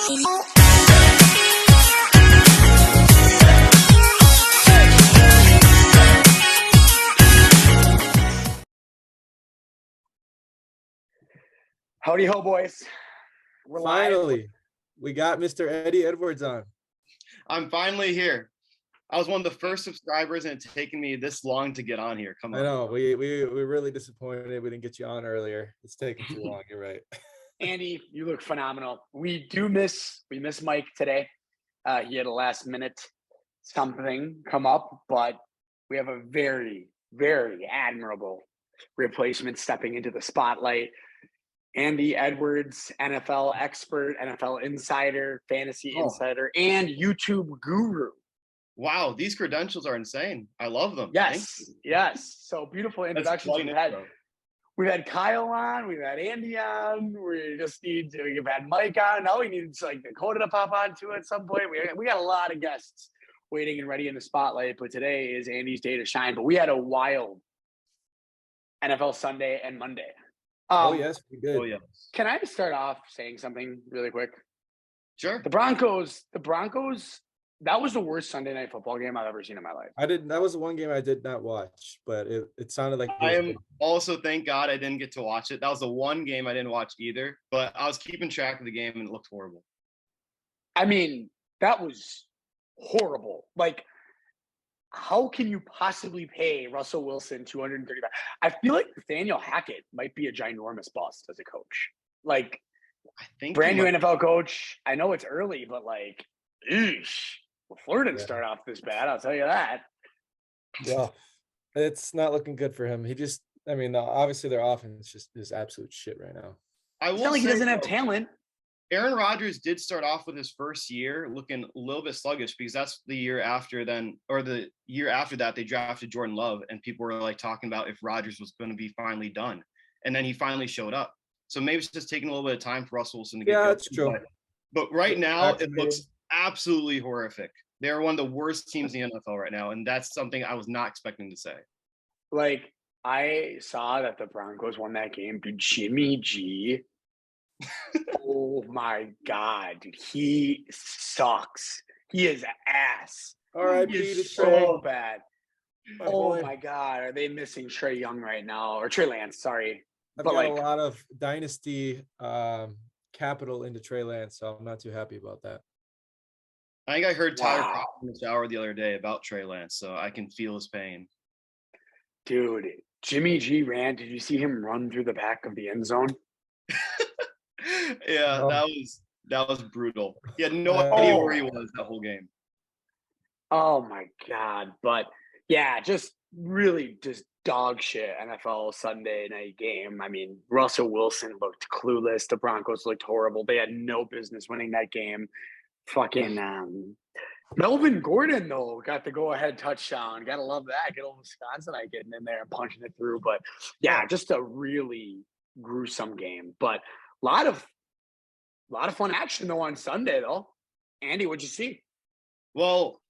Howdy ho, boys. We're Finally, we got Mr. Eddie Edwards on. I'm finally here. I was one of the first subscribers, and it's taken me this long to get on here. Come on. I know. We're really disappointed we didn't get you on earlier. It's taking too long. You're right. Andy, you look phenomenal. We miss Mike today. He had a last minute something come up, but we have a very, very admirable replacement stepping into the spotlight. Andy Edwards, NFL expert, NFL insider, fantasy insider, and YouTube guru. Wow, these credentials are insane. I love them. Yes. So beautiful introductions. We've had Kyle on, we've had Andy on, we've had Mike on. Now we need like Dakota to pop on too at some point. We got a lot of guests waiting and ready in the spotlight, but today is Andy's day to shine. But we had a wild NFL Sunday and Monday. Yes, we did. Oh, yes. Can I start off saying something really quick? Sure. The Broncos, that was the worst Sunday night football game I've ever seen in my life. That was the one game I did not watch, but it sounded like I am also, thank God I didn't get to watch it. That was the one game I didn't watch either, but I was keeping track of the game and it looked horrible. I mean, that was horrible. Like, how can you possibly pay Russell Wilson $235? I feel like Nathaniel Hackett might be a ginormous bust as a coach. Like, I think brand new NFL coach. I know it's early, but like, eesh. Well, Florida didn't start off this bad. I'll tell you that. Yeah, it's not looking good for him. Obviously their offense just is absolute shit right now. It's not like he doesn't have talent. Aaron Rodgers did start off with his first year looking a little bit sluggish because that's the year after the year after that they drafted Jordan Love, and people were like talking about if Rodgers was going to be finally done, and then he finally showed up. So maybe it's just taking a little bit of time for Russell Wilson to get going. going. That's true. But right now it looks absolutely horrific. They're one of the worst teams in the NFL right now, and that's something I was not expecting to say. Like, I saw that the Broncos won that game. Dude, Jimmy G. Oh my God, dude, he sucks. He is ass. R.I.P. He to is Trey. so bad. Oh my God, are they missing Trey Young right now, or Trey Lance? Sorry, I've got a lot of dynasty capital into Trey Lance, so I'm not too happy about that. I think I heard Tyler Croft in the shower the other day about Trey Lance, so I can feel his pain. Dude, Jimmy G ran. Did you see him run through the back of the end zone? Yeah, that was brutal. He had no idea where he was that whole game. Oh my God. But yeah, just really just dog shit NFL Sunday night game. I mean, Russell Wilson looked clueless. The Broncos looked horrible. They had no business winning that game. Fucking Melvin Gordon, though, got the go-ahead touchdown. Gotta love that. Good old Wisconsinite getting in there and punching it through. But yeah, just a really gruesome game. But a lot of fun action though on Sunday though. Andy, what'd you see? Well,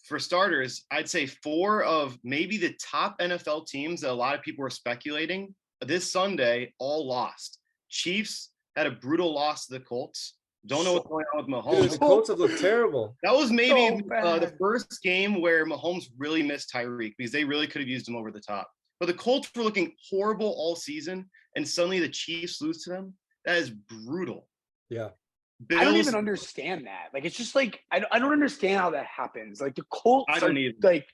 for starters, I'd say 4 of maybe the top NFL teams that a lot of people were speculating this Sunday all lost. Chiefs had a brutal loss to the Colts. Don't know what's going on with Mahomes. Dude, the Colts have looked terrible. That was maybe the first game where Mahomes really missed Tyreek because they really could have used him over the top. But the Colts were looking horrible all season, and suddenly the Chiefs lose to them. That is brutal. Yeah. I don't even understand that. Like, it's just like I don't understand how that happens. Like, the Colts are like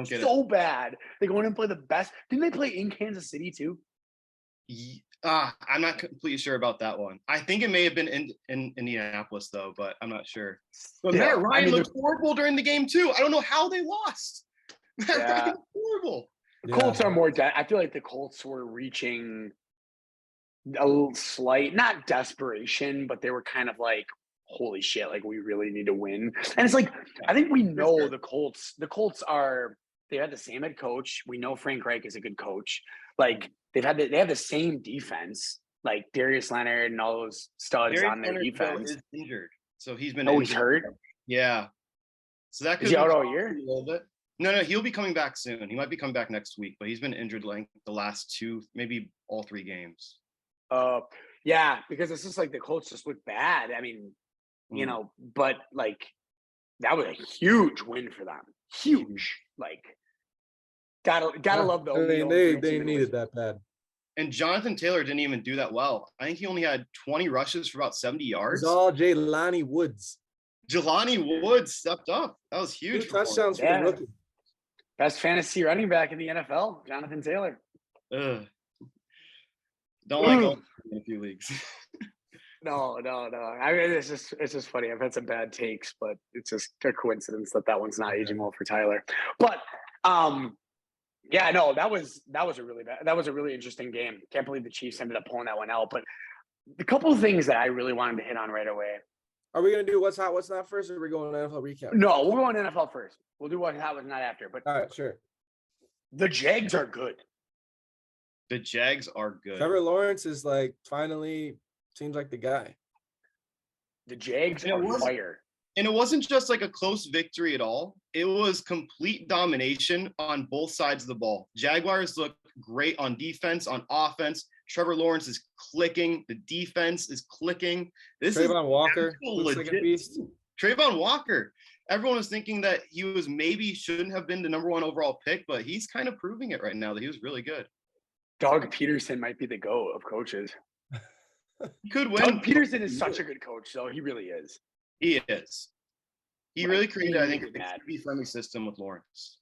so bad. They go in and play the best. Didn't they play in Kansas City too? I'm not completely sure about that one. I think it may have been in Indianapolis though, but I'm not sure. But Matt Ryan looked horrible during the game too. I don't know how they lost. Matt Ryan was horrible. The Colts are more. I feel like the Colts were reaching a little slight, not desperation, but they were kind of like, holy shit, like we really need to win. And it's like, I think we know the Colts. The Colts they had the same head coach. We know Frank Reich is a good coach. Like they have the same defense. Like Darius Leonard and all those studs on their defense. Is injured, so he's been. He's hurt. Yeah. So that could be he out all year? A little bit. No, he'll be coming back soon. He might be coming back next week, but he's been injured like the last 2, maybe all 3 games. Yeah, because it's just like the Colts just look bad. I mean, you know, but like that was a huge win for them. Huge. Like gotta love the I mean, O'Neal they team needed that bad. And Jonathan Taylor didn't even do that well. I think he only had 20 rushes for about 70 It yards. was all Jelani Woods. Jelani Woods stepped up. That was 2 huge. touchdowns for the rookie. Best fantasy running back in the NFL, Jonathan Taylor. Ugh. Don't like going in a few leagues. No. I mean, it's just funny. I've had some bad takes, but it's just a coincidence that one's not aging well for Tyler. But yeah, no, that was a really interesting game. Can't believe the Chiefs ended up pulling that one out. But a couple of things that I really wanted to hit on right away. Are we gonna do what's hot, what's not first, or are we going to NFL recap? No, we're going NFL first. We'll do what's hot, what's not after. But all right, sure. The Jags are good. The Jags are good. Trevor Lawrence is like finally seems like the guy. The Jags are fire. And it wasn't just like a close victory at all. It was complete domination on both sides of the ball. Jaguars look great on defense, on offense. Trevor Lawrence is clicking. The defense is clicking. Trayvon Walker looks like a beast. Trayvon Walker. Everyone was thinking that he was shouldn't have been the number 1 overall pick, but he's kind of proving it right now that he was really good. Doug Peterson might be the GOAT of coaches. He could win. Doug Peterson is such a good coach, though. He really is. He is. He really created, I think, a QB-friendly system with Lawrence.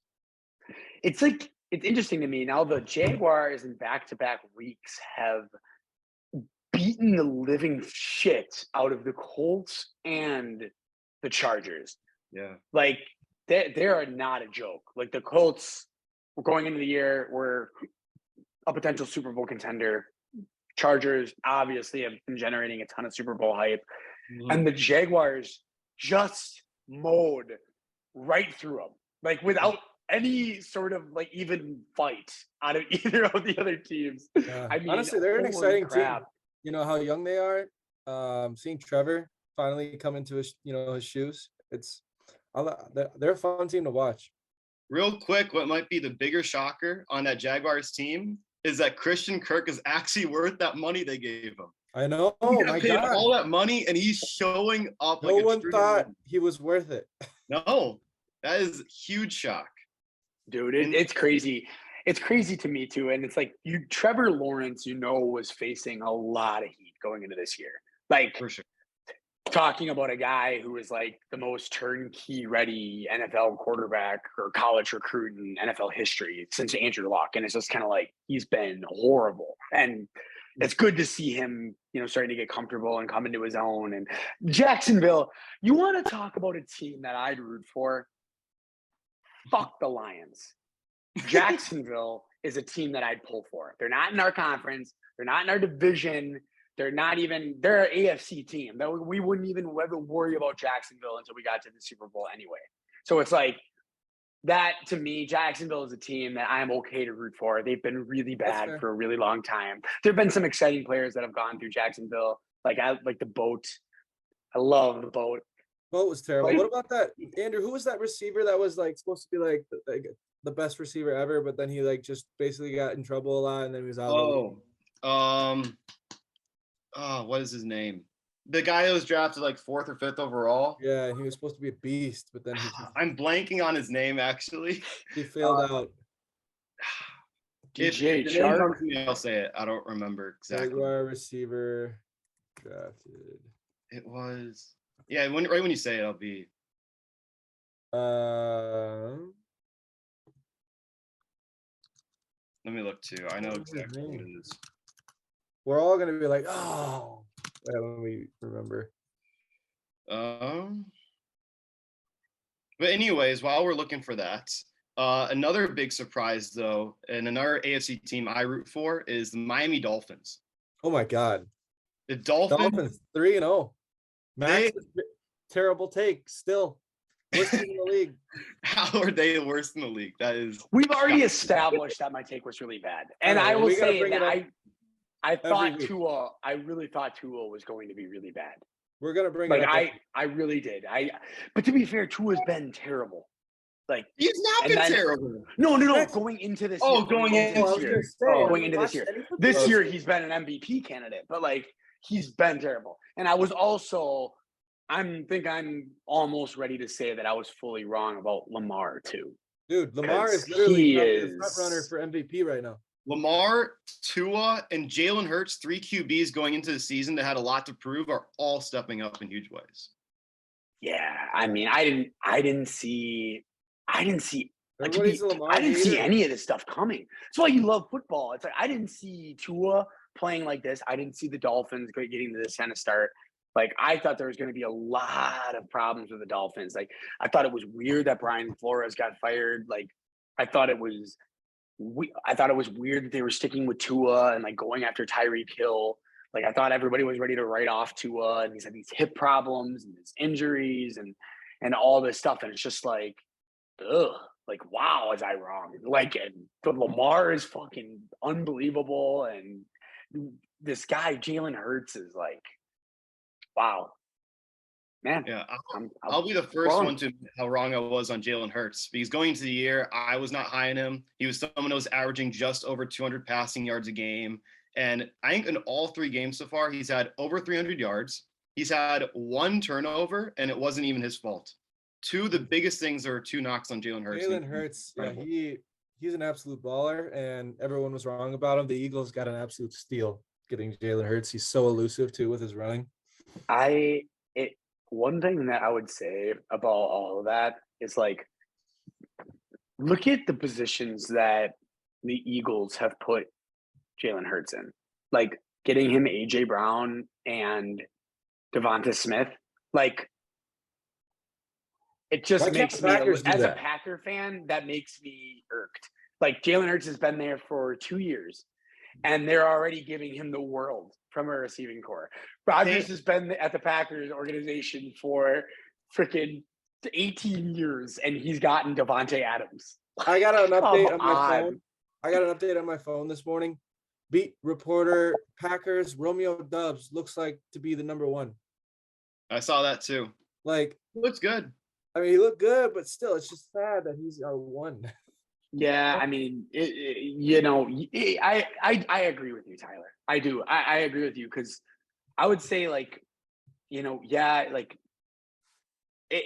It's interesting to me now. The Jaguars in back-to-back weeks have beaten the living shit out of the Colts and the Chargers. Yeah, like they are not a joke. Like the Colts were going into the year were a potential Super Bowl contender. Chargers obviously have been generating a ton of Super Bowl hype, and the Jaguars just mowed right through them, like without any sort of like even fight out of either of the other teams. Yeah. I mean, honestly, they're an exciting team. You know how young they are. Seeing Trevor finally come into his shoes, they're a fun team to watch. Real quick, what might be the bigger shocker on that Jaguars team is that Christian Kirk is actually worth that money they gave him. I know. Oh my God! All that money, and he's showing up. No one thought he was worth it. No, that is a huge shock, dude. It's crazy. It's crazy to me too. And it's like Trevor Lawrence, was facing a lot of heat going into this year. Like, for sure. Talking about a guy who is like the most turnkey ready NFL quarterback or college recruit in NFL history since Andrew Luck. And it's just kind of like, he's been horrible. And it's good to see him, starting to get comfortable and come into his own. And Jacksonville, you want to talk about a team that I'd root for? Fuck the Lions. Jacksonville is a team that I'd pull for. They're not in our conference. They're not in our division. They're an AFC team. We wouldn't even ever worry about Jacksonville until we got to the Super Bowl anyway. So it's like that to me, Jacksonville is a team that I'm okay to root for. They've been really bad for a really long time. There have been some exciting players that have gone through Jacksonville. Like I like the boat. I love the boat. Boat was terrible. What about that, Andrew? Who was that receiver that was like supposed to be like the best receiver ever, but then he like just basically got in trouble a lot and then he was out. What is his name? The guy that was drafted like 4th or 5th overall. Yeah, he was supposed to be a beast, but then I'm blanking on his name actually. He failed out. DJ Shark. I'll say it. I don't remember exactly. Jaguar receiver drafted. It was right when you say it, I'll be. Let me look too. I know exactly what it is. We're all gonna be like, oh, when we remember. But anyways, while we're looking for that, another big surprise though, and another AFC team I root for is the Miami Dolphins. Oh my God. The Dolphins 3-0. Max, terrible take still. Worst in the league. How are they the worst in the league? That is. We've already established that my take was really bad, and I will say that I thought Tua. I really thought Tua was going to be really bad. We're gonna bring it up. I really did. But to be fair, Tua's been terrible. Like he's not been terrible. No. Going into this. Going into this year. This year he's been an MVP candidate, but like he's been terrible. And I was also I'm almost ready to say that I was fully wrong about Lamar too. Dude, Lamar 'Cause is literally he probably the front is- runner for MVP right now. Lamar, Tua, and Jalen Hurts, 3 QBs going into the season that had a lot to prove, are all stepping up in huge ways. Yeah, I mean, I didn't see Everybody's a Lamar I didn't see hater. any of this stuff coming. That's why you love football. It's like I didn't see Tua playing like this. I didn't see the Dolphins getting to this kind of start. Like I thought there was going to be a lot of problems with the Dolphins. Like I thought it was weird that Brian Flores got fired. Like I thought it was weird that they were sticking with Tua and like going after Tyreek Hill. Like I thought everybody was ready to write off Tua, and he's had these hip problems and his injuries and all this stuff. And it's just like, ugh, like wow, was I wrong? Like, and but Lamar is fucking unbelievable, and this guy Jalen Hurts is like, wow, man. Yeah, I'm I'll be the first wrong. one to admit how wrong I was on Jalen Hurts, because going into the year, I was not high on him. He was someone that was averaging just over 200 passing yards a game. And I think in all 3 games so far, he's had over 300 yards. He's had 1 turnover, and it wasn't even his fault. 2 of the biggest things are 2 knocks on Jalen Hurts. Jalen Hurts, yeah, he's an absolute baller, and everyone was wrong about him. The Eagles got an absolute steal getting Jalen Hurts. He's so elusive too with his running. One thing that I would say about all of that is like, look at the positions that the Eagles have put Jalen Hurts in, like getting him AJ Brown and Devonta Smith. Like, it just makes me, as a Packer fan, that makes me irked. Like Jalen Hurts has been there for 2 years, and they're already giving him the world from a receiving core. Rodgers has been at the Packers organization for freaking 18 years, and he's gotten Devontae Adams. I got an update on my phone. I got an update on my phone this morning. Beat reporter, Packers, Romeo Doubs looks like to be the number 1. I saw that too. Like, looks good. I mean, he looked good, but still, it's just sad that he's our 1. Yeah, I mean, I agree with you, Tyler. I do. I agree with you, because I would say, like, yeah, like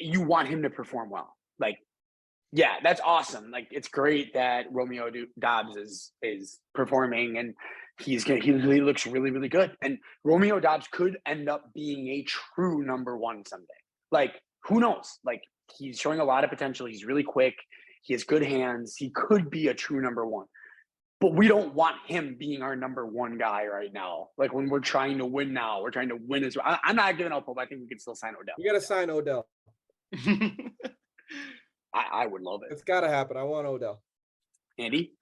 you want him to perform well. Like, yeah, that's awesome. Like, it's great that Romeo Doubs is performing, and he looks really, really good. And Romeo Doubs could end up being a true number 1 someday. Like, who knows? Like, he's showing a lot of potential. He's really quick. He has good hands. He could be a true number 1. But we don't want him being our number 1 guy right now. Like, when we're trying to win now, we're trying to win as well. I'm not giving up hope. I think we can still sign Odell. We got to sign Odell. I would love it. It's got to happen. I want Odell. Andy?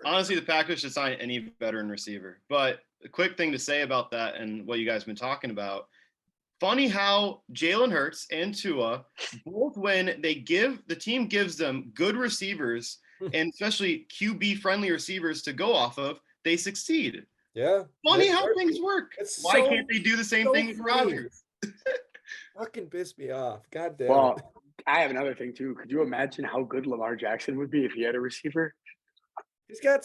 Honestly, the Packers should sign any veteran receiver. But a quick thing to say about that and what you guys have been talking about. Funny how Jalen Hurts and Tua, both when the team gives them good receivers, and especially QB-friendly receivers to go off of, they succeed. Yeah. Funny how things work. Why can't they do the same thing with Rodgers? Fucking piss me off. God damn Well, it. I have another thing, too. Could you imagine how good Lamar Jackson would be if he had a receiver? He's got,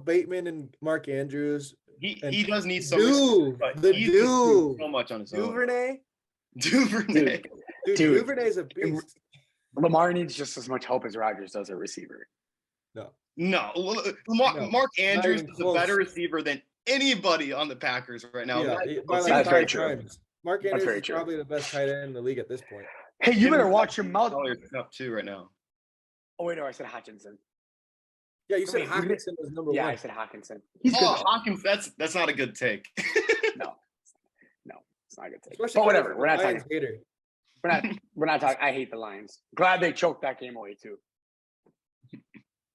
Bateman and Mark Andrews. He does need some receiver, but he's so much on his own. Duvernay. Dude, Duvernay's a beast. Lamar needs just as much help as Rodgers does at receiver. No. Mark Andrews is a better receiver than anybody on the Packers right now. Yeah, that's very true. Mark Andrews is probably the best tight end in the league at this point. Hey, you better watch your mouth. Up too right now. Oh wait, no, I said Hutchinson. Yeah, you said Hawkinson was number 1. Yeah, I said Hawkinson. He's good. Hawkins, that's not a good take. No, it's not a good take. But whatever, we're not talking. We're not talking. I hate the Lions. Glad they choked that game away too.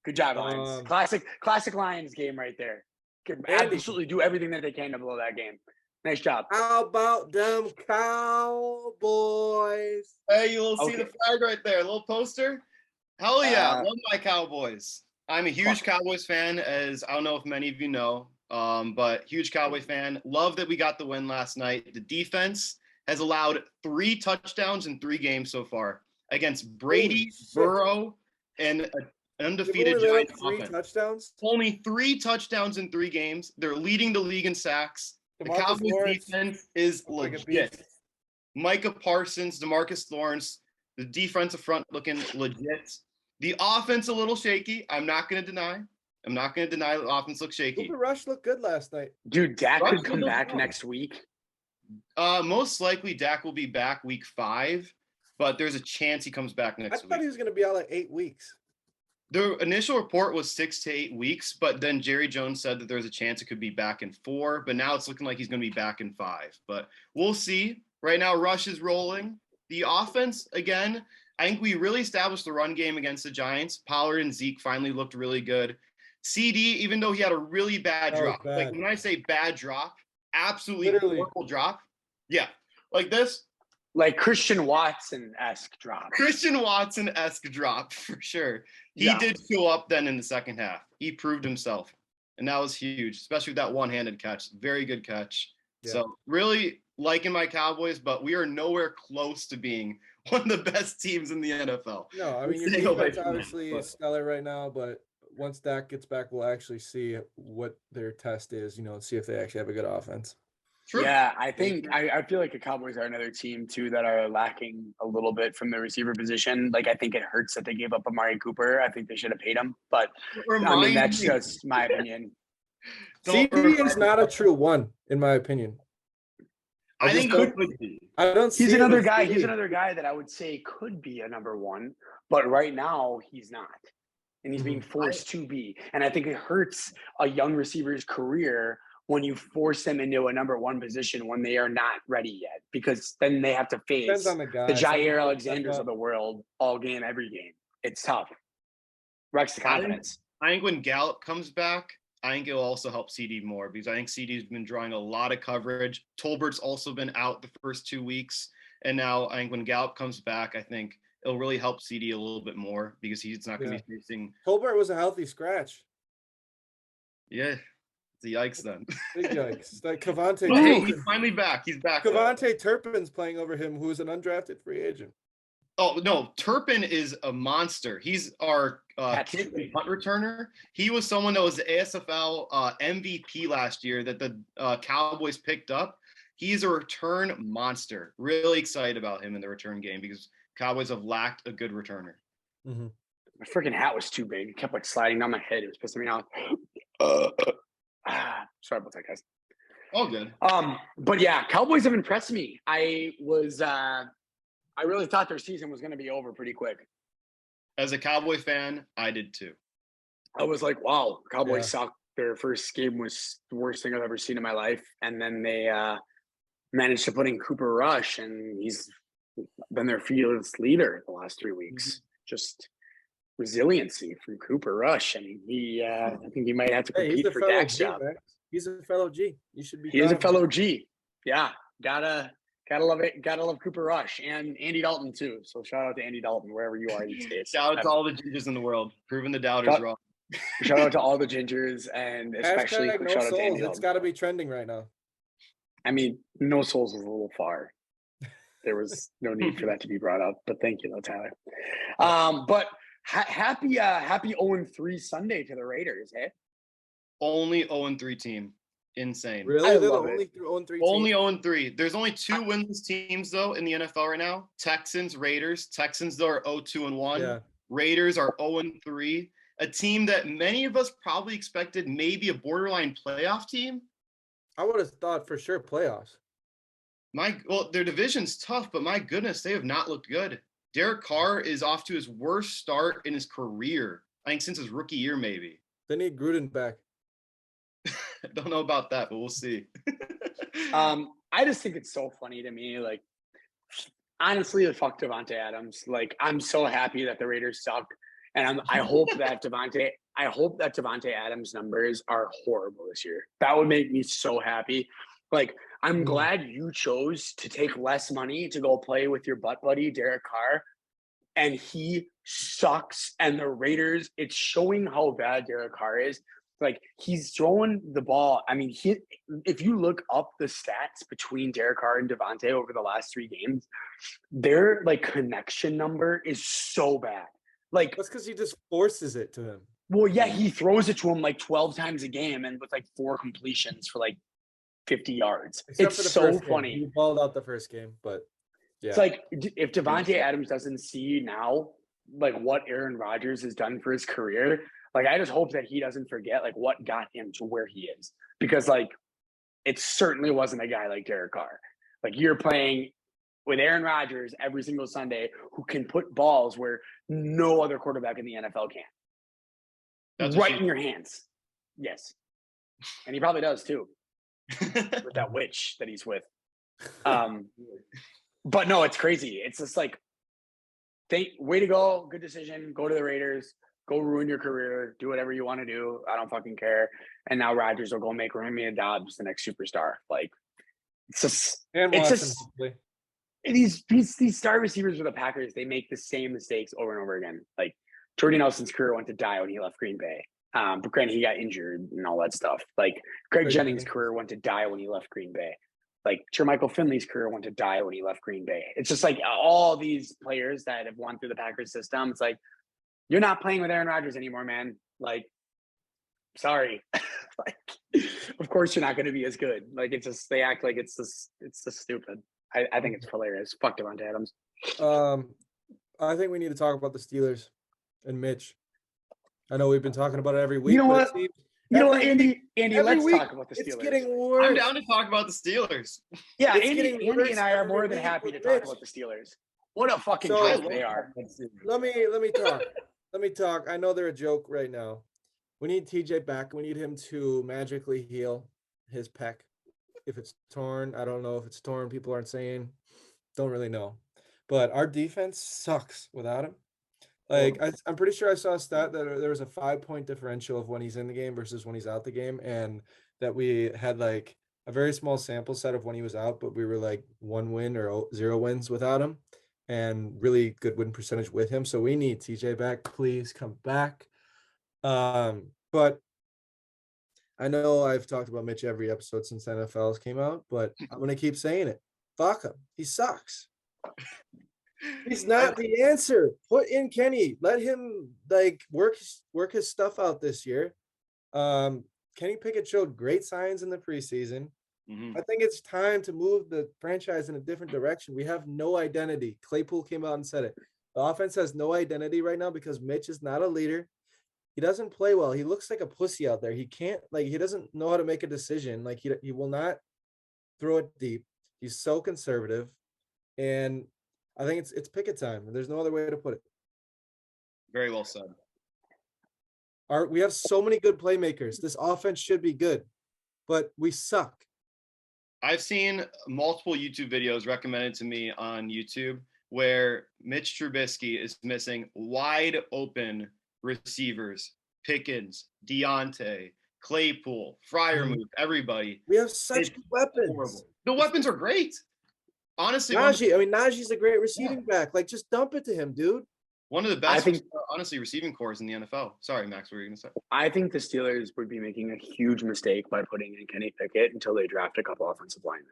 Good job, Lions. Classic Lions game right there. Could absolutely do everything that they can to blow that game. Nice job. How about them Cowboys? Hey, you'll see the flag right there, a little poster. Hell yeah, love my Cowboys. I'm a huge Cowboys fan, as I don't know if many of you know, but huge Cowboy fan. Love that we got the win last night. The defense has allowed 3 touchdowns in 3 games so far against Brady, Burrow, and an undefeated Giants offense. Touchdowns? Only 3 touchdowns in 3 games. They're leading the league in sacks. The Cowboys defense is legit. Micah Parsons, DeMarcus Lawrence, the defensive front looking legit. The offense a little shaky. I'm not going to deny the offense looks shaky. Cooper Rush looked good last night. Dude, Dak could come back next week. Most likely Dak will be back week 5, but there's a chance he comes back next week. I thought he was going to be out like 8 weeks. The initial report was 6 to 8 weeks, but then Jerry Jones said that there's a chance it could be back in 4, but now it's looking like he's going to be back in 5. But we'll see. Right now, Rush is rolling. The offense, again, I think we really established the run game against the Giants. Pollard and Zeke finally looked really good. CD, even though he had a really bad drop, like when I say bad drop, absolutely horrible drop. Yeah, like this. Like Christian Watson-esque drop. Christian Watson-esque drop, for sure. He did show up then in the second half. He proved himself, and that was huge, especially with that one-handed catch. Very good catch. Yeah. So really liking my Cowboys, but we are nowhere close to being one of the best teams in the NFL. No, I mean, your defense obviously is stellar right now, but once Dak gets back, we'll actually see what their test is, and see if they actually have a good offense. True. Yeah, I think I feel like the Cowboys are another team too that are lacking a little bit from the receiver position. Like I think it hurts that they gave up Amari Cooper. I think they should have paid him, but I mean that's just my opinion. CD is not a true one, in my opinion. I think it could be. I don't. He's another guy. He's another guy that I would say could be a number 1, but right now he's not, and he's being forced to be. And I think it hurts a young receiver's career when you force them into a number 1 position when they are not ready yet, because then they have to face the Jair Alexanders of the world all game, every game. It's tough. Wrecks the confidence. I think when Gallup comes back, I think it'll also help CD more, because I think CD's been drawing a lot of coverage. Tolbert's also been out the first 2 weeks. And now I think when Gallup comes back, I think it'll really help CD a little bit more, because he's not going to be facing. Tolbert was a healthy scratch. Yeah. The yikes then. Big yikes. Like Kavontae. Hey, he's finally back. He's back. Kavontae Turpin's playing over him, who's an undrafted free agent. Oh, no. Turpin is a monster. He's our punt returner. He was someone that was the ASFL MVP last year that the Cowboys picked up. He's a return monster. Really excited about him in the return game, because Cowboys have lacked a good returner. Mm-hmm. My freaking hat was too big. It kept sliding down my head. It was pissing me off. Sorry about that, guys. All good. But yeah, Cowboys have impressed me. I really thought their season was going to be over pretty quick. As a Cowboy fan, I did too. I was like, wow, Cowboys suck. Their first game was the worst thing I've ever seen in my life. And then they managed to put in Cooper Rush, and he's been their fearless leader the last 3 weeks. Mm-hmm. Just resiliency from Cooper Rush. I mean, I think he might have to compete for Dak's job. He's a fellow G. You should be. He is a fellow G. Yeah, gotta love it. Gotta love Cooper Rush and Andy Dalton too. So shout out to Andy Dalton wherever you are these days. Shout out to all the gingers in the world, proving the doubters wrong. Shout out to all the gingers, and especially no shout out to Andy Dalton. It's got to be trending right now. I mean, no souls is a little far. There was no need for that to be brought up, but thank you, though, Tyler. But happy 0-3 Sunday to the Raiders, eh? Only 0-3 team. Insane. Really? They're the only 0-3 team? Only 0-3. There's only 2 winless teams, though, in the NFL right now. Texans, Raiders. Texans, though, are 0-2-1. Yeah. Raiders are 0-3. A team that many of us probably expected maybe a borderline playoff team. I would have thought for sure playoffs. Their division's tough, but my goodness, they have not looked good. Derek Carr is off to his worst start in his career. I think since his rookie year, maybe. They need Gruden back. I don't know about that, but we'll see. I just think it's so funny to me. Like, honestly, fuck Davante Adams. Like, I'm so happy that the Raiders suck, and I hope that Davante Adams' numbers are horrible this year. That would make me so happy. Like, I'm glad you chose to take less money to go play with your butt buddy, Derek Carr, and he sucks. And the Raiders, it's showing how bad Derek Carr is. Like, he's throwing the ball. I mean, if you look up the stats between Derek Carr and Davante over the last 3 games, their, like, connection number is so bad. Like, that's because he just forces it to him. Well, yeah, he throws it to him like 12 times a game and with like 4 completions for like 50 yards. It's so funny. He balled out the first game, but Yeah. It's like if Devontae Adams doesn't see now, like what Aaron Rodgers has done for his career, like I just hope that he doesn't forget like what got him to where he is, because like it certainly wasn't a guy like Derek Carr. Like you're playing with Aaron Rodgers every single Sunday, who can put balls where no other quarterback in the NFL can. That's right in your hands. Yes. And he probably does too. With that witch that he's with. But no, it's crazy. It's just like, way to go. Good decision. Go to the Raiders. Go ruin your career. Do whatever you want to do. I don't fucking care. And now Rodgers will go make Romeo Dobbs the next superstar. Like, it's just, and it's Watson, just hopefully. These star receivers for the Packers, they make the same mistakes over and over again. Like Jordy Nelson's career went to die when he left Green Bay. But granted, he got injured and all that stuff. Like Greg Jennings' career went to die when he left Green Bay. Like Jermichael Finley's career went to die when he left Green Bay. It's just like all these players that have won through the Packers system. It's like, you're not playing with Aaron Rodgers anymore, man. Like, sorry. Like, of course you're not going to be as good. Like, it's just, they act like it's just stupid. I think it's hilarious. Fuck Devontae Adams. I think we need to talk about the Steelers and Mitch. I know we've been talking about it every week. You know what? Andy, let's talk about the Steelers. It's getting worse. I'm down to talk about the Steelers. Yeah, Andy and I are more than happy to talk about the Steelers. What a fucking joke they are. Let me talk. Let me talk. I know they're a joke right now. We need TJ back. We need him to magically heal his pec. If it's torn, I don't know if it's torn. People aren't saying. Don't really know. But our defense sucks without him. Like, I'm pretty sure I saw a stat that there was a 5-point differential of when he's in the game versus when he's out the game, and that we had like a very small sample set of when he was out, but we were like 1 win or 0 wins without him, and really good win percentage with him. So we need TJ back. Please come back. But I know I've talked about Mitch every episode since NFLs came out, but I'm gonna keep saying it. Fuck him. He sucks. He's not the answer. Put in Kenny. Let him like work his stuff out this year. Kenny Pickett showed great signs in the preseason. I think it's time to move the franchise in a different direction. We have no identity. Claypool came out and said it. The offense has no identity right now because Mitch is not a leader. He doesn't play well. He looks like a pussy out there. He can't, like, he doesn't know how to make a decision. Like, he will not throw it deep. He's so conservative. And I think it's Pickett time. There's no other way to put it. Very well said. We have so many good playmakers. This offense should be good, but we suck. I've seen multiple YouTube videos recommended to me on YouTube where Mitch Trubisky is missing wide open receivers, Pickens, Deontay, Claypool, Freiermuth, everybody. We have such good weapons. Horrible. The weapons are great. Honestly, Najee's a great receiving back. Like, just dump it to him, dude. One of the best, honestly, receiving cores in the NFL. Sorry, Max, what were you going to say? I think the Steelers would be making a huge mistake by putting in Kenny Pickett until they draft a couple offensive linemen.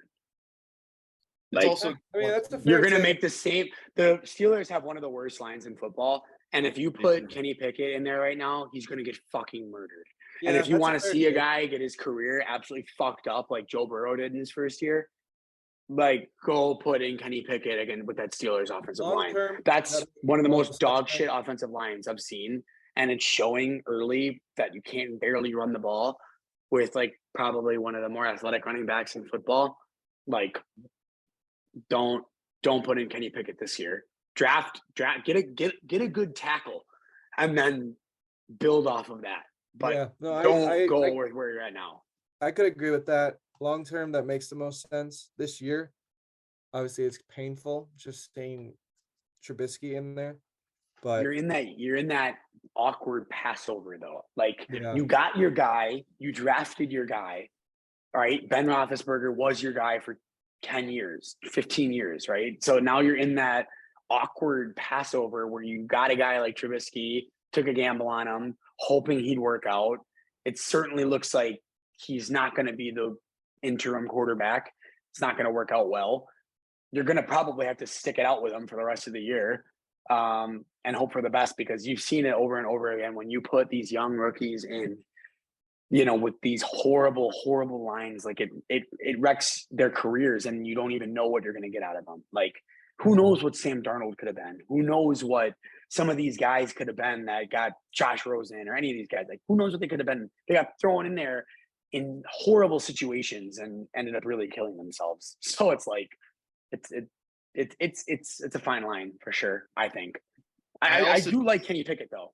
Like, also, that's the you're going to make the same. The Steelers have one of the worst lines in football, and if you put Kenny Pickett in there right now, he's going to get fucking murdered. Yeah, and if you want to see a guy get his career absolutely fucked up like Joe Burrow did in his first year, like, go put in Kenny Pickett again with that Steelers offensive line. That's one of the most dog shit offensive lines I've seen. And it's showing early that you can't barely run the ball with like probably one of the more athletic running backs in football. Like, don't put in Kenny Pickett this year. Draft, get a good tackle and then build off of that. But don't go with where you're at now. I could agree with that. Long term, that makes the most sense. This year, obviously, it's painful just staying Trubisky in there. But you're in that awkward Passover though. Like, you got your guy, you drafted your guy, all right? Ben Roethlisberger was your guy for 10 years, 15 years, right? So now you're in that awkward Passover where you got a guy like Trubisky, took a gamble on him, hoping he'd work out. It certainly looks like he's not going to be the interim quarterback. It's not going to work out well. You're going to probably have to stick it out with him for the rest of the year and hope for the best, because you've seen it over and over again. When you put these young rookies in, with these horrible, horrible lines, like it wrecks their careers, and you don't even know what you're going to get out of them. Like, who knows what Sam Darnold could have been? Who knows what some of these guys could have been that got Josh Rosen or any of these guys? Like, who knows what they could have been? They got thrown in there in horrible situations and ended up really killing themselves. So it's like, it's a fine line for sure. I think. I do like Kenny Pickett though.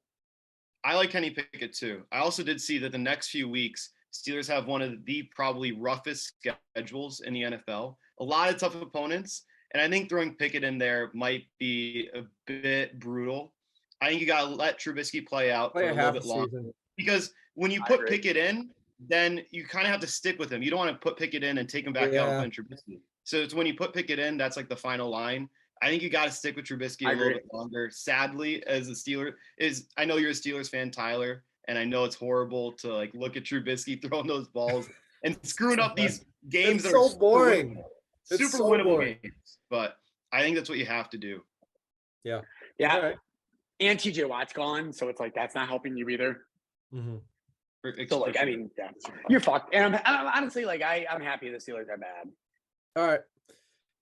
I like Kenny Pickett too. I also did see that the next few weeks, Steelers have one of the probably roughest schedules in the NFL. A lot of tough opponents. And I think throwing Pickett in there might be a bit brutal. I think you got to let Trubisky play out for a little bit longer. Because when you put Pickett in, then you kind of have to stick with him. You don't want to put Pickett in and take him back out and put in Trubisky. So it's when you put Pickett in, that's like the final line. I think you got to stick with Trubisky a little bit longer. Sadly, as a Steeler I know you're a Steelers fan, Tyler, and I know it's horrible to like look at Trubisky throwing those balls and screwing up these games. It's so boring. Super winnable games, but I think that's what you have to do. Yeah. Right. And TJ Watt's gone, so it's like that's not helping you either. Mm-hmm. So like, I mean, you're fucked. And I'm honestly like, I'm happy the Steelers are bad. All right.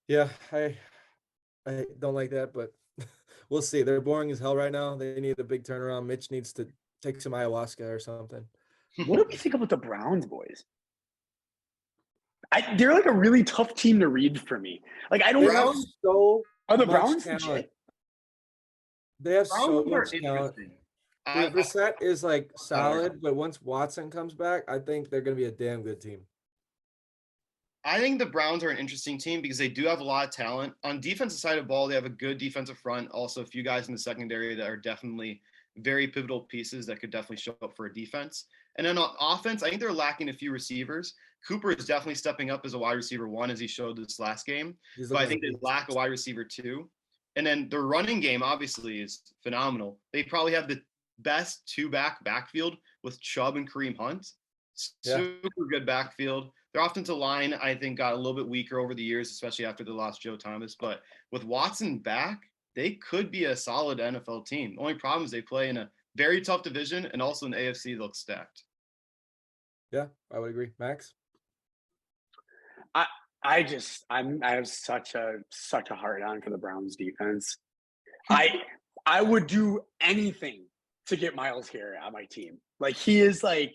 Yeah, I don't like that, but we'll see. They're boring as hell right now. They need a big turnaround. Mitch needs to take some ayahuasca or something. What do we think about the Browns, boys? They're like a really tough team to read for me. Like, I don't know. Are the Browns legit? They have so much talent. Brissett is like solid, but once Watson comes back, I think they're going to be a damn good team. I think the Browns are an interesting team because they do have a lot of talent. On defensive side of the ball, they have a good defensive front. Also, a few guys in the secondary that are definitely very pivotal pieces that could definitely show up for a defense. And then on offense, I think they're lacking a few receivers. Cooper is definitely stepping up as a wide receiver 1, as he showed this last game. But I think they lack a wide receiver 2. And then the running game, obviously, is phenomenal. They probably have the best two-back backfield with Chubb and Kareem Hunt. Super good backfield. Their offensive line, I think, got a little bit weaker over the years, especially after they lost Joe Thomas. But with Watson back, they could be a solid NFL team. The only problem is they play in a very tough division, and also an AFC looks stacked. Yeah, I would agree. Max? I have such a hard on for the Browns defense. I would do anything to get Myles Garrett on my team. Like, he is like,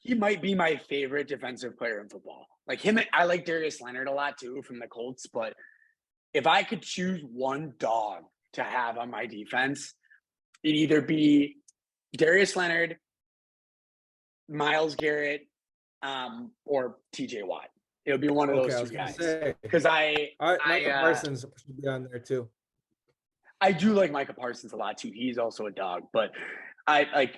he might be my favorite defensive player in football. Like him, I like Darius Leonard a lot too from the Colts, but if I could choose one dog to have on my defense, it'd either be Darius Leonard, Myles Garrett, or TJ Watt. It would be one of those two guys. Because Micah Parsons should be on there too. I do like Micah Parsons a lot too. He's also a dog, but I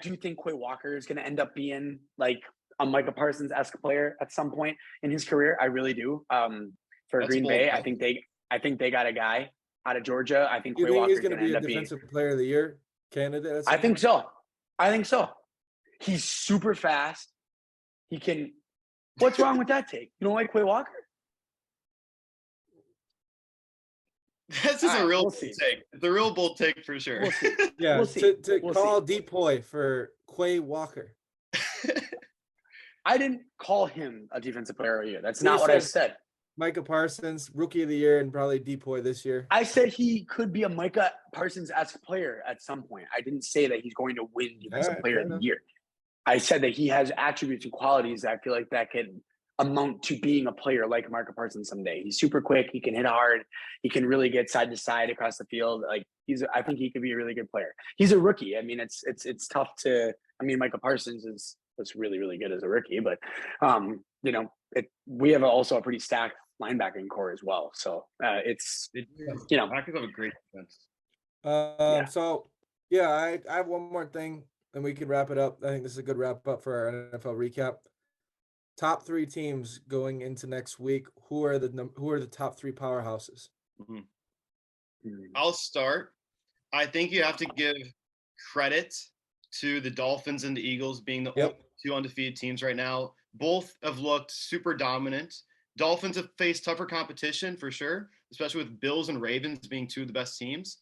do think Quay Walker is going to end up being like a Micah Parsons-esque player at some point in his career. I really do. For Green Bay, I think they got a guy out of Georgia. I think Quay Walker is going to be a defensive player of the year candidate. I think so. He's super fast. He can. What's wrong with that take? You don't like Quay Walker? This is a real bold take. The real bold take for sure. We'll see. Yeah, we'll see. To call Depoy for Quay Walker. I didn't call him a defensive player of the year. That's not what I said. Micah Parsons, rookie of the year, and probably Depoy this year. I said he could be a Micah Parsons-esque player at some point. I didn't say that he's going to win defensive player of the year. I said that he has attributes and qualities that I feel like that can amount to being a player like Micah Parsons someday. He's super quick. He can hit hard. He can really get side to side across the field. Like I think he could be a really good player. He's a rookie. I mean, it's tough to. I mean, Micah Parsons was really, really good as a rookie, but we have also a pretty stacked linebacking core as well. So Packers have a great defense. So I have one more thing, and we can wrap it up. I think this is a good wrap up for our NFL recap. Top 3 teams going into next week. Who are the top 3 powerhouses? I'll start. I think you have to give credit to the Dolphins and the Eagles being the only 2 undefeated teams right now. Both have looked super dominant. Dolphins have faced tougher competition for sure, especially with Bills and Ravens being 2 of the best teams.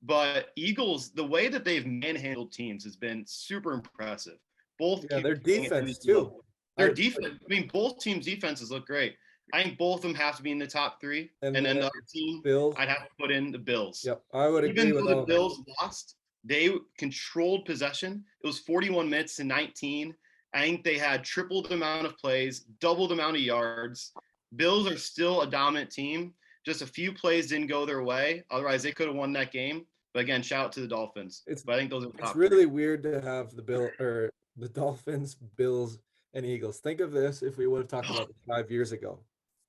But Eagles, the way that they've manhandled teams has been super impressive. Both Yeah, their keeping it in defense the- too. Their defense, I mean, both teams' defenses look great. I think both of them have to be in the top three. And And then the the other team, Bills. I'd have to put in the Bills. Yep, I would agree Even with though all the of that. Bills lost, they controlled possession. It was 41 minutes to 19. I think they had triple the amount of plays, double the amount of yards. Bills are still a dominant team. Just a few plays didn't go their way. Otherwise, they could have won that game. But again, shout out to the Dolphins. But I think those are the top It's really three. weird to have the Dolphins, Bills, and Eagles. Think of this if we would have talked about it 5 years ago.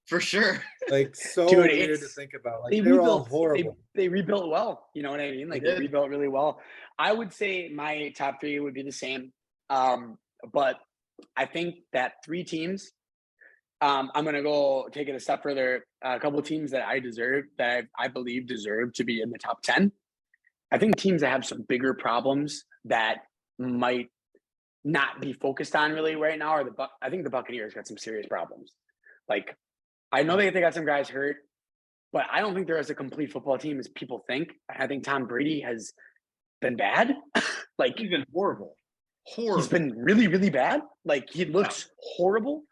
For sure. Like so Dude, weird to think about. Like they they were all rebuilt. horrible. They rebuilt well. You know what I mean? Like They they did. rebuilt really well. I would say my top three would be the same. But I think that three teams. I'm gonna go take it a step further. A couple of teams that I believe deserve to be in the top 10. I think teams that have some bigger problems that might not be focused on really right now are I think the Buccaneers got some serious problems. Like, I know they got some guys hurt, but I don't think they're as a complete football team as people think. I think Tom Brady has been bad. Like, He's been horrible. Horrible. he's been really, really bad. Like, he looks horrible.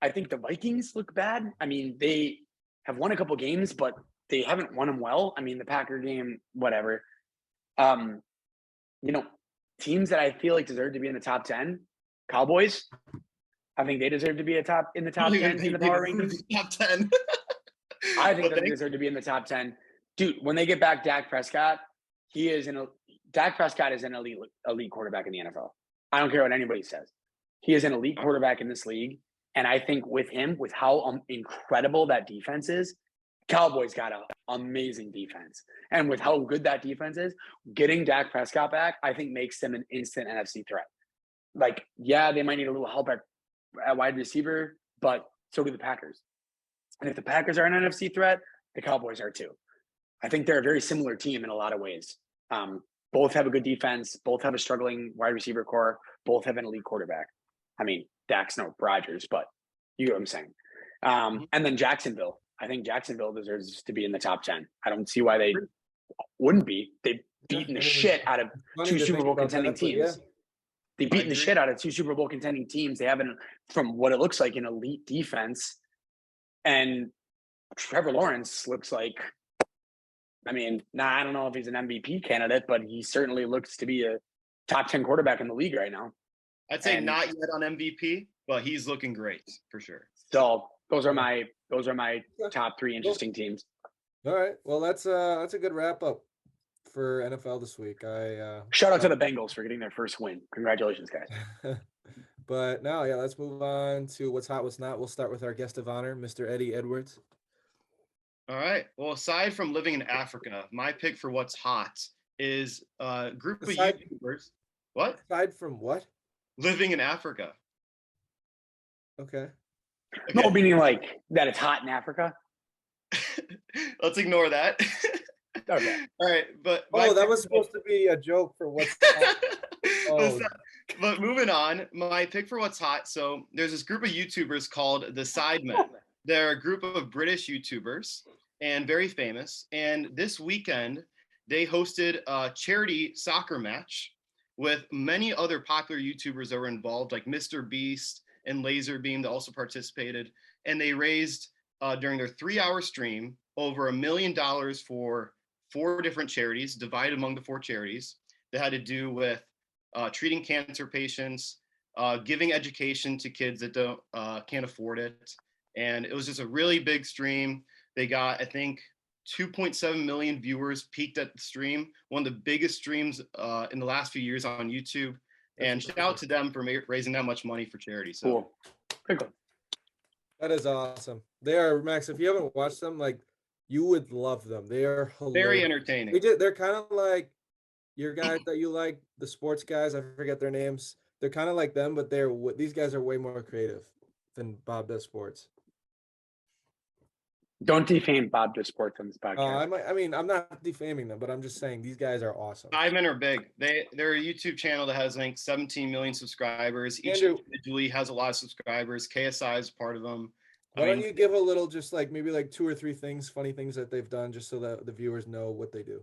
I think the Vikings look bad. I mean, they have won a couple games, but they haven't won them well. I mean, the Packer game, whatever. You know, teams that I feel like deserve to be in the top 10, Cowboys. I think they deserve to be in the top 10 in the power rankings. Top 10. I think they deserve to be in the top 10. Dude, when they get back Dak Prescott, Dak Prescott is an elite quarterback in the NFL. I don't care what anybody says. He is an elite quarterback in this league. And I think with him, with how incredible that defense is, Cowboys got an amazing defense. And with how good that defense is, getting Dak Prescott back, I think makes them an instant NFC threat. Like, yeah, they might need a little help at wide receiver, but so do the Packers. And if the Packers are an NFC threat, the Cowboys are too. I think they're a very similar team in a lot of ways. Both have a good defense. Both have a struggling wide receiver core. Both have an elite quarterback. I mean, Dak's no Rodgers, but you get what I'm saying. And then Jacksonville. I think Jacksonville deserves to be in the top 10. I don't see why they wouldn't be. They've beaten the shit out of two Super Bowl contending teams. They've beaten the shit out of two Super Bowl contending teams. They have, from what it looks like, an elite defense. And Trevor Lawrence looks like, I mean, I don't know if he's an MVP candidate, but he certainly looks to be a top 10 quarterback in the league right now. I'd say not yet on MVP, but he's looking great for sure. So those are my top three interesting teams. All right. Well, that's a good wrap up for NFL this week. Shout out to the Bengals for getting their first win. Congratulations, guys. But now, yeah, let's move on to what's hot, what's not. We'll start with our guest of honor, Mr. Eddie Edwards. All right. Well, aside from living in Africa, my pick for what's hot is a group of YouTubers. What? Aside from what? Living in Africa. Okay. No, meaning like that it's hot in Africa. Let's ignore that. Okay. All right, but that was supposed to be a joke for what's hot. But moving on, my pick for what's hot. So there's this group of YouTubers called the Sidemen. They're a group of British YouTubers and very famous. And this weekend, they hosted a charity soccer match with many other popular YouTubers that were involved, like Mr. Beast and Laserbeam that also participated. And they raised, during their 3-hour stream, over $1 million for 4 different charities, divided among the 4 charities that had to do with treating cancer patients, giving education to kids that can't afford it. And it was just a really big stream. They got, I think, 2.7 million viewers peaked at the stream, one of the biggest streams in the last few years on YouTube. And shout out to them for raising that much money for charity. So cool. That is awesome. They are, Max, if you haven't watched them, like, you would love them. They are hilarious. Very entertaining. They're kind of like your guys that you like, the sports guys. I forget their names. They're kind of like them, but these guys are way more creative than Bob Does Sports. Don't defame Bob Does Sports on this podcast. I mean, I'm not defaming them, but I'm just saying these guys are awesome. Sidemen are big. They're a YouTube channel that has, I think, 17 million subscribers. Each individually has a lot of subscribers. KSI is part of them. Why don't you give a little, just like maybe like 2 or 3 things, funny things that they've done, just so that the viewers know what they do?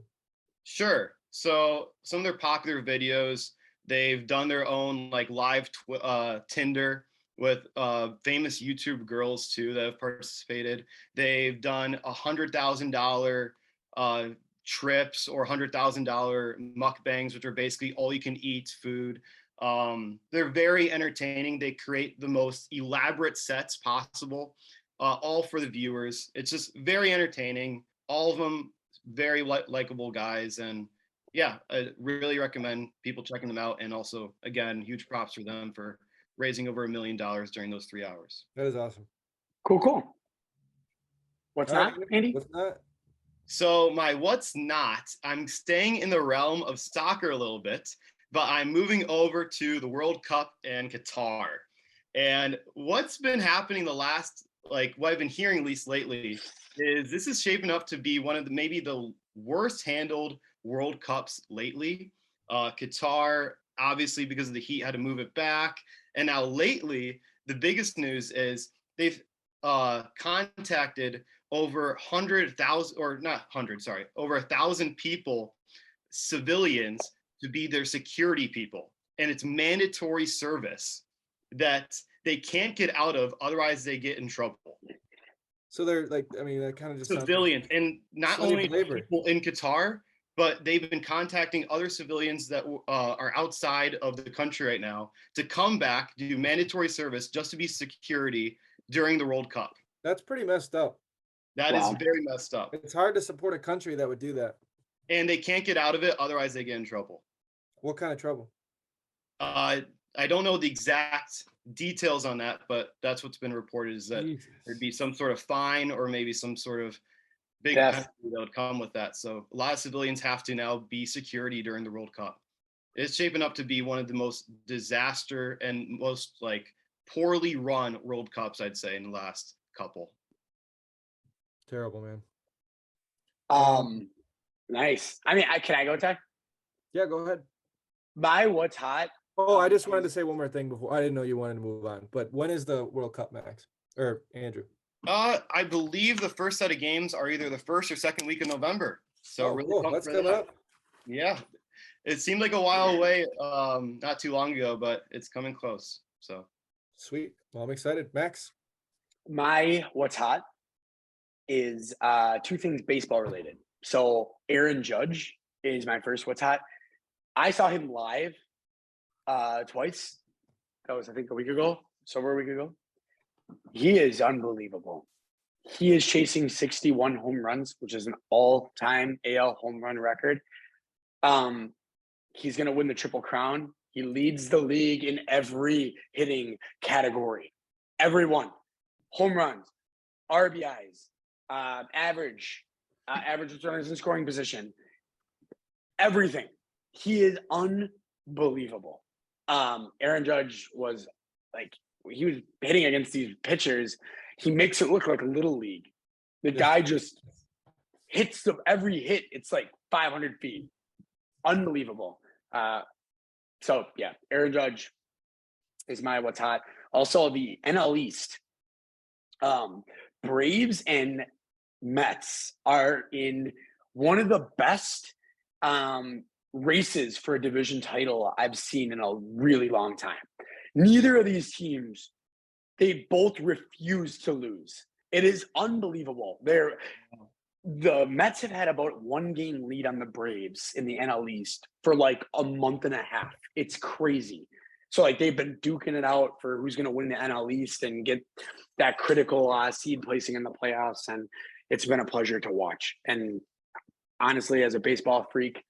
Sure. So some of their popular videos, they've done their own like live Tinder with famous YouTube girls too that have participated. They've done $100,000 trips or $100,000 mukbangs, which are basically all you can eat food. They're very entertaining. They create the most elaborate sets possible, all for the viewers. It's just very entertaining. All of them very likable guys, and yeah, I really recommend people checking them out. And also, again, huge props for them for raising over $1 million during those 3 hours. That is awesome. Cool. What's All right, not, Andy? What's not? So my what's not, I'm staying in the realm of soccer a little bit, but I'm moving over to the World Cup and Qatar. And what's been happening the last, like what I've been hearing at least lately, is this is shaping up to be one of the maybe the worst handled World Cups lately. Qatar, obviously because of the heat, had to move it back. And now lately, the biggest news is they've contacted over 100,000, or not 100, sorry, over 1,000 people, civilians, to be their security people. And it's mandatory service that they can't get out of, otherwise they get in trouble. So they're like, I mean, that kind of just Civilians, and not only people in Qatar, but they've been contacting other civilians that are outside of the country right now to come back, do mandatory service just to be security during the World Cup. That's pretty messed up. That is very messed up. It's hard to support a country that would do that. And they can't get out of it, otherwise they get in trouble. What kind of trouble? I don't know the exact details on that, but that's what's been reported, is that there'd be some sort of fine or maybe some sort of big penalty that would come with that. So a lot of civilians have to now be security during the World Cup. It's shaping up to be one of the most disaster and most like poorly run World Cups, I'd say, in the last couple. Terrible, man. Nice. I mean, can I go, Ty? Yeah, go ahead. My what's hot. Oh, I just wanted to say one more thing before. I didn't know you wanted to move on, but when is the World Cup, Max or Andrew? I believe the first set of games are either the first or second week of November. So really cool. Let's come up. Yeah, it seemed like a while away, not too long ago, but it's coming close. So sweet. Well, I'm excited, Max. My what's hot is two things baseball related. So Aaron Judge is my first what's hot. I saw him live twice. That was, I think, a week ago. He is unbelievable. He is chasing 61 home runs, which is an all-time AL home run record. He's going to win the Triple Crown. He leads the league in every hitting category. Everyone. Home runs, RBIs, average runners in scoring position. Everything. He is unbelievable. Aaron Judge was like, he was hitting against these pitchers. He makes it look like a little league. The guy just hits them every hit. It's like 500 feet. Unbelievable. So yeah, Aaron Judge is my what's hot. Also the NL East. Braves and Mets are in one of the best races for a division title I've seen in a really long time. Neither of these teams, they both refuse to lose. It is unbelievable. The Mets have had about 1 game lead on the Braves in the NL East for like a month and a half. It's crazy. So like they've been duking it out for who's going to win the NL East and get that critical seed placing in the playoffs. And it's been a pleasure to watch. And honestly, as a baseball freak,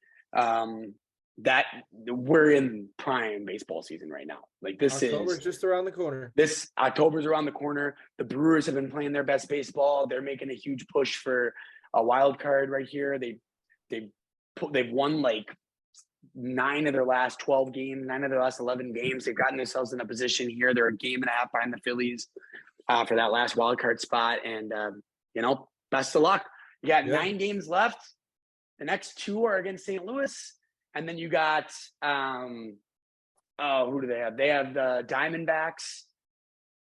that we're in prime baseball season right now. Like October's just around the corner. This October's around the corner. The Brewers have been playing their best baseball. They're making a huge push for a wild card right here. They've won like 9 of their last 12 games, 9 of their last 11 games. They've gotten themselves in a position here. They're a game and a half behind the Phillies for that last wild card spot. And best of luck. You got 9 games left. The next 2 are against St. Louis. And then you got, who do they have? They have the Diamondbacks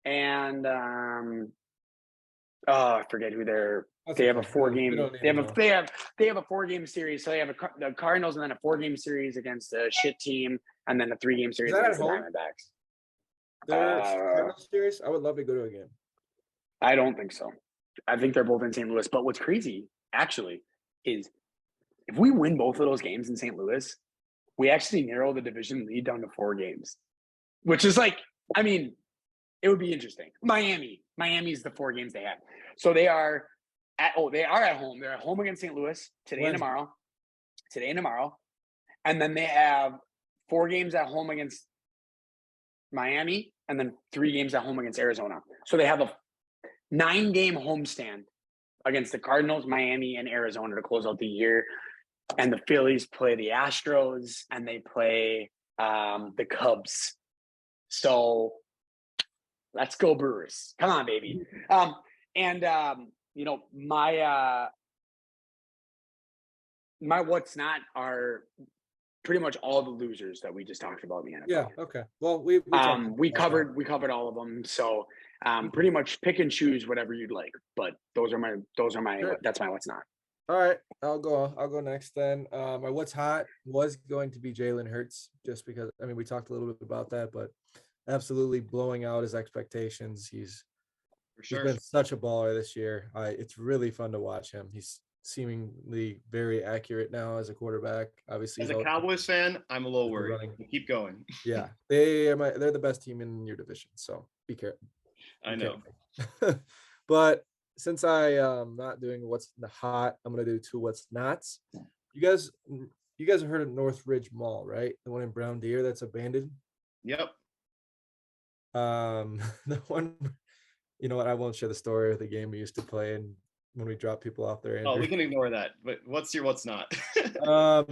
and I forget who they're. That's They have a okay. We don't need to know. they have a 4-game series. So they have the Cardinals and then a 4-game series against a shit team, and then a 3-game Is series that at against the home? Diamondbacks. They're Cardinals series. I would love to go to a game. I don't think so. I think they're both in St. Louis. But what's crazy, actually, is if we win both of those games in St. Louis, we actually narrow the division lead down to 4 games, which is like, I mean, it would be interesting. Miami's the 4 games they have. So they are at home. They're at home against St. Louis today and tomorrow. And then they have 4 games at home against Miami, and then 3 games at home against Arizona. So they have a 9-game homestand against the Cardinals, Miami, and Arizona to close out the year. And the Phillies play the Astros, and they play the Cubs. So let's go Brewers. Come on, baby. You know, my what's not are pretty much all the losers that we just talked about in the NFL. Yeah. Okay. Well, we covered all of them. So pretty much pick and choose whatever you'd like. But those are my Sure. that's my what's not. All right, I'll go next then. My what's hot was going to be Jalen Hurts, just because I mean we talked a little bit about that, but absolutely blowing out his expectations. He's been such a baller this year. It's really fun to watch him. He's seemingly very accurate now as a quarterback. Obviously, as a Cowboys fan, I'm a little worried. Keep going. Yeah, they're the best team in your division, so be careful. I know. But since I am not doing what's hot, I'm gonna do 2 what's nots. You guys have heard of Northridge Mall, right? The one in Brown Deer that's abandoned. Yep. The one, you know what? I won't share the story of the game we used to play and when we drop people off there. Oh, we can ignore that. But what's not?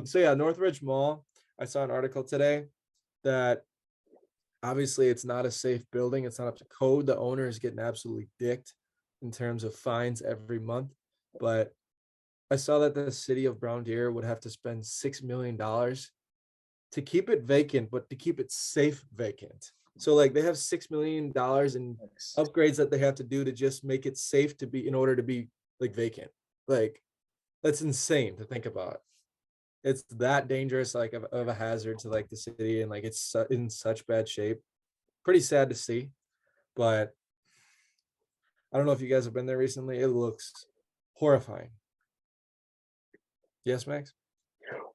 So yeah, Northridge Mall. I saw an article today that obviously it's not a safe building. It's not up to code. The owner is getting absolutely dicked in terms of fines every month. But I saw that the city of Brown Deer would have to spend $6 million to keep it vacant, but to keep it safe vacant. So like they have $6 million in upgrades that they have to do to just make it safe to be in order to be like vacant. Like that's insane to think about. It's that dangerous, like of a hazard to like the city, and like it's in such bad shape. Pretty sad to see, but I don't know if you guys have been there recently. It looks horrifying. Yes, Max?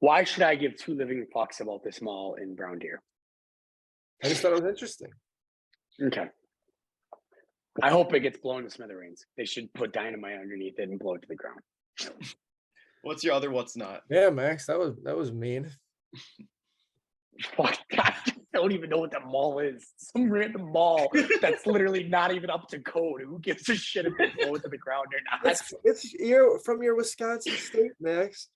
Why should I give 2 living fucks about this mall in Brown Deer? I just thought it was interesting. Okay. I hope it gets blown to smithereens. They should put dynamite underneath it and blow it to the ground. What's your other what's not? Yeah, Max, that was mean. Fuck, I don't even know what that mall is. Some random mall that's literally not even up to code. Who gives a shit if they blow it to the ground or not? It's you're from your Wisconsin state, Max.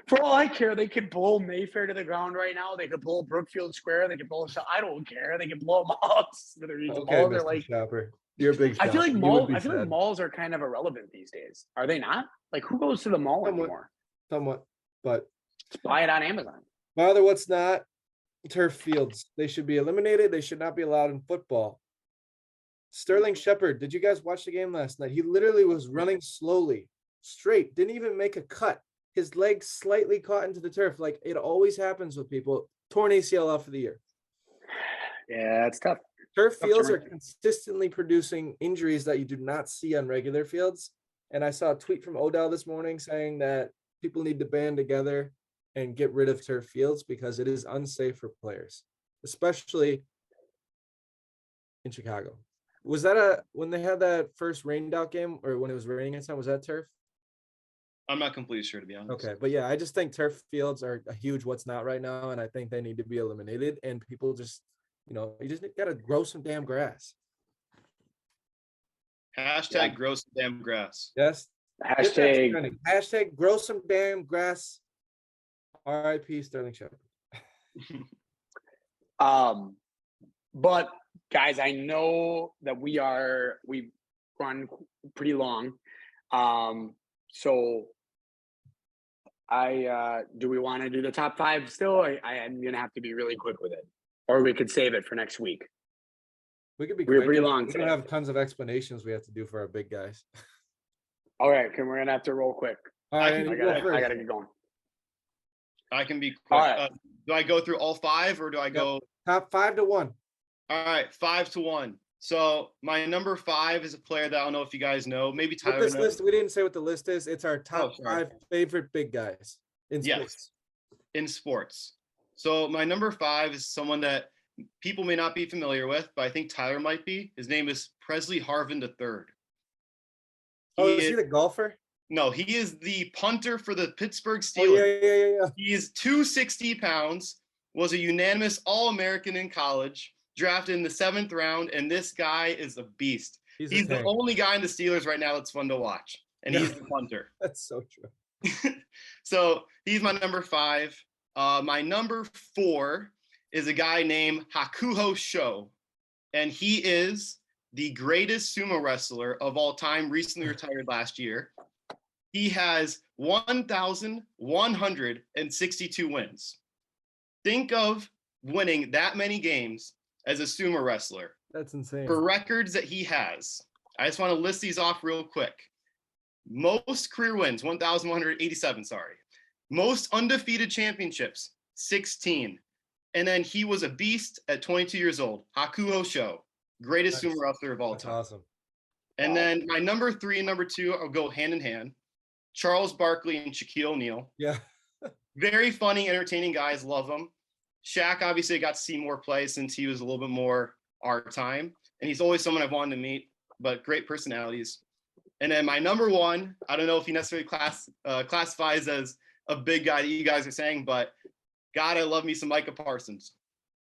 For all I care, they could blow Mayfair to the ground right now. They could blow Brookfield Square. They could blow. I don't care. They can blow them all. Okay, malls Mr. are like Shopper. You're a big shopper. I feel like malls are kind of irrelevant these days. Are they not? Like who goes to the mall anymore? Somewhat, but just buy it on Amazon. My other what's not, turf fields. They should be eliminated. They should not be allowed in football. Sterling Shepard, did you guys watch the game last night? He literally was running slowly, straight, didn't even make a cut. His legs slightly caught into the turf, like it always happens with people. Torn ACL out for the year. Yeah, it's tough. Turf fields are consistently producing injuries that you do not see on regular fields. And I saw a tweet from Odell this morning saying that people need to band together and get rid of turf fields because it is unsafe for players, especially in Chicago. Was that when they had that first rained out game or when it was raining inside, was that turf? I'm not completely sure, to be honest. Okay, but yeah, I just think turf fields are a huge what's not right now, and I think they need to be eliminated, and people just, you just got to grow some damn grass. Hashtag grow some damn grass. Yes. Hashtag grow some damn grass. R.I.P. Sterling Shepard. But guys, I know that we've run pretty long. So do we want to do the top 5 still? I am gonna have to be really quick with it, or we could save it for next week. We could be We were quick. pretty long We today. don't have tons of explanations we have to do for our big guys. All right, we're gonna have to roll quick. All right, I Andy, can- you go I first. gotta get going. I can be quick. All right. Do I go through all 5 or do I go? Top 5 to 1. All right, 5-1. So my number 5 is a player that I don't know if you guys know. Maybe What Tyler this knows. list, we didn't say what the list is. It's our top sorry. 5 favorite big guys in Yes. sports. In sports. So my number 5 is someone that people may not be familiar with, but I think Tyler might be. His name is Presley Harvin III. Is he the golfer? No, he is the punter for the Pittsburgh Oh, Steelers. yeah. He is 260 pounds, was a unanimous All-American in college, drafted in the 7th round, and this guy is a beast. He's the only guy in the Steelers right now that's fun to watch, and he's the punter. That's so true. So he's my number 5. My number 4 is a guy named Hakuhosho, and he is the greatest sumo wrestler of all time, recently retired last year. He has 1,162 wins. Think of winning that many games as a sumo wrestler. That's insane. For records that he has, I just want to list these off real quick. Most career wins, 1,187, sorry. Most undefeated championships, 16. And then he was a beast at 22 years old. Hakuhosho, greatest sumo wrestler of all That's time. awesome. And then my number 3 and number 2 will go hand in hand. Charles Barkley and Shaquille O'Neal. Yeah. Very funny, entertaining guys. Love them. Shaq, obviously, I got to see more play since he was a little bit more our time. And he's always someone I've wanted to meet, but great personalities. And then my number 1, I don't know if he necessarily classifies as a big guy that you guys are saying, but God, I love me some Micah Parsons.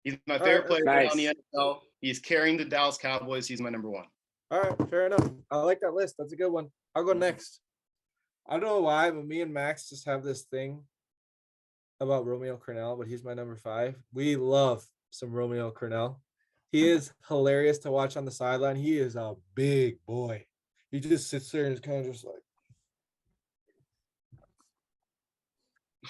He's my favorite player nice. on the NFL. He's carrying the Dallas Cowboys. He's my number 1. All right, fair enough. I like that list. That's a good one. I'll go next. I don't know why, but me and Max just have this thing about Romeo Cornell, but he's my number 5. We love some Romeo Cornell. He is hilarious to watch on the sideline. He is a big boy. He just sits there and is kind of just like,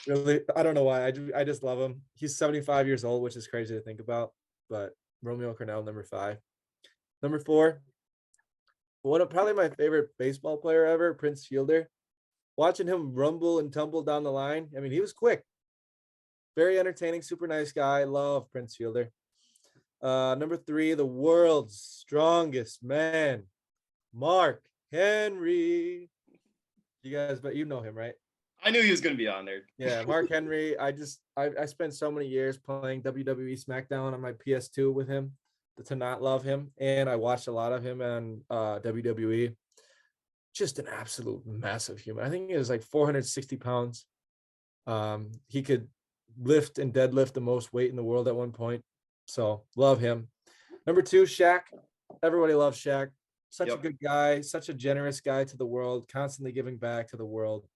really, I don't know why. I just love him. He's 75 years old, which is crazy to think about. But Romeo Cornell, number 5. Number 4, one of probably my favorite baseball player ever, Prince Fielder. Watching him rumble and tumble down the line. I mean, he was quick. Very entertaining, super nice guy. Love Prince Fielder. Number 3, the world's strongest man, Mark Henry. You guys, but you know him, right? I knew he was going to be on there. Yeah, Mark Henry. I spent so many years playing WWE SmackDown on my PS2 with him to not love him. And I watched a lot of him on WWE. Just an absolute massive human. I think he was like 460 pounds. He could lift and deadlift the most weight in the world at one point. So love him. Number 2, Shaq. Everybody loves Shaq. Such a good guy, such a generous guy to the world, constantly giving back to the world.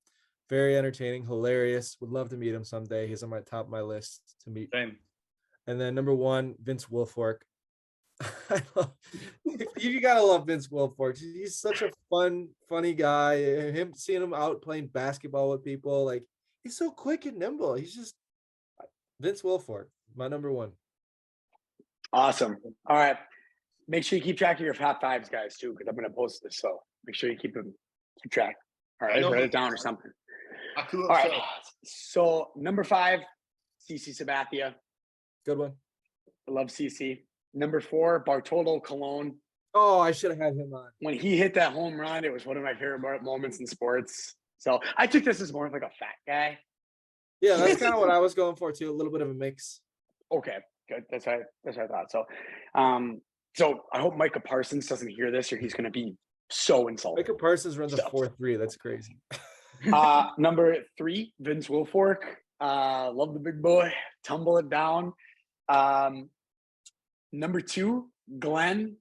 Very entertaining, hilarious. Would love to meet him someday. He's on my top of my list to meet. Same. And then number 1, Vince Wilfork. You gotta love Vince Wilfork. He's such a funny guy. And seeing him out playing basketball with people, like he's so quick and nimble. He's just Vince Wilfork, my number 1. Awesome. All right. Make sure you keep track of your top 5s, guys, too, because I'm going to post this. So make sure you keep track. All right. Write it down or something. All right. So number 5, CC Sabathia. Good one. I love CC. Number 4, Bartolo Colon. Oh, I should have had him on. When he hit that home run, it was one of my favorite moments in sports. So I took this as more of like a fat guy. Yeah, that's kind of what I was going for too. A little bit of a mix. Okay, good. That's what I thought. So, so I hope Micah Parsons doesn't hear this, or he's going to be so insulted. Micah Parsons runs a 4.3. That's crazy. Number 3, Vince Wilfork. Love the big boy. Tumble it down. Number 2, Glenn.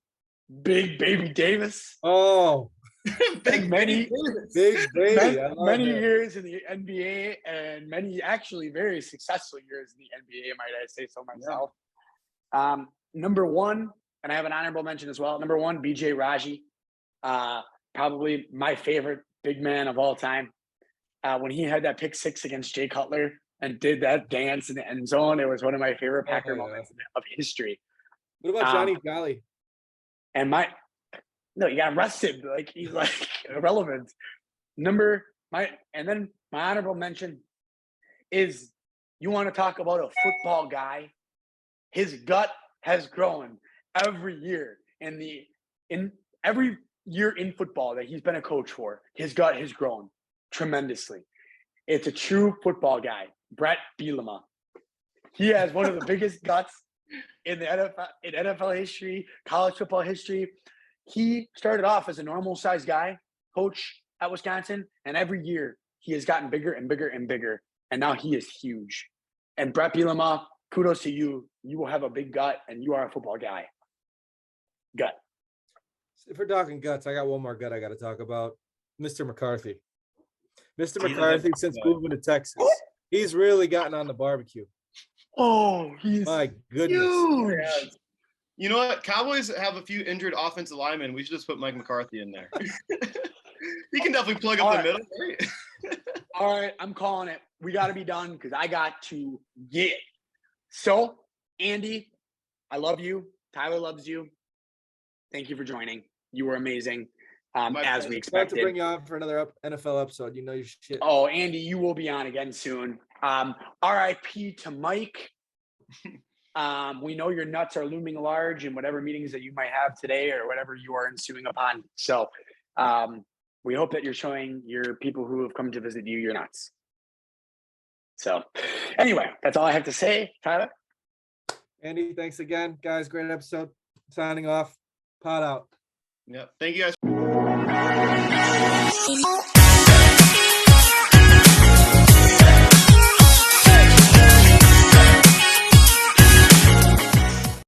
Big Baby Davis. Oh, many years years in the NBA and many actually very successful years in the NBA, might I say so myself. Yeah. Number 1, and I have an honorable mention as well. Number 1, BJ Raji. Probably my favorite big man of all time. When he had that pick 6 against Jay Cutler and did that dance in the end zone, it was one of my favorite Packer moments of history. What about Johnny Jolly? And no, you got arrested. Like, he's like irrelevant. And then my honorable mention is, you want to talk about a football guy? His gut has grown every year. In every year in football that he's been a coach for, his gut has grown tremendously. It's a true football guy, Brett Bielema. He has one of the biggest guts in the NFL history, college football history. He started off as a normal sized guy, coach at Wisconsin, and every year he has gotten bigger and bigger and bigger, and now he is huge. And Brett Bielema, kudos to you. You will have a big gut, and you are a football guy. Gut. If we're talking guts, I got one more gut I got to talk about. Mr. McCarthy. Mr. McCarthy, since moving to Texas, he's really gotten on the barbecue. Oh, he's my goodness. Huge. You know what? Cowboys have a few injured offensive linemen. We should just put Mike McCarthy in there. He can definitely plug up the middle. Right? All right, I'm calling it. We got to be done because I got to get. So, Andy, I love you. Tyler loves you. Thank you for joining. You were amazing, as we expected. To bring you on for another NFL episode. You know your shit. Oh, Andy, you will be on again soon. R.I.P. to Mike. We know your nuts are looming large in whatever meetings that you might have today or whatever you are ensuing upon. So we hope that you're showing your people who have come to visit you your nuts. So anyway, that's all I have to say. Tyler? Andy, thanks again. Guys, great episode. Signing off. Pod out. Yeah. Thank you guys.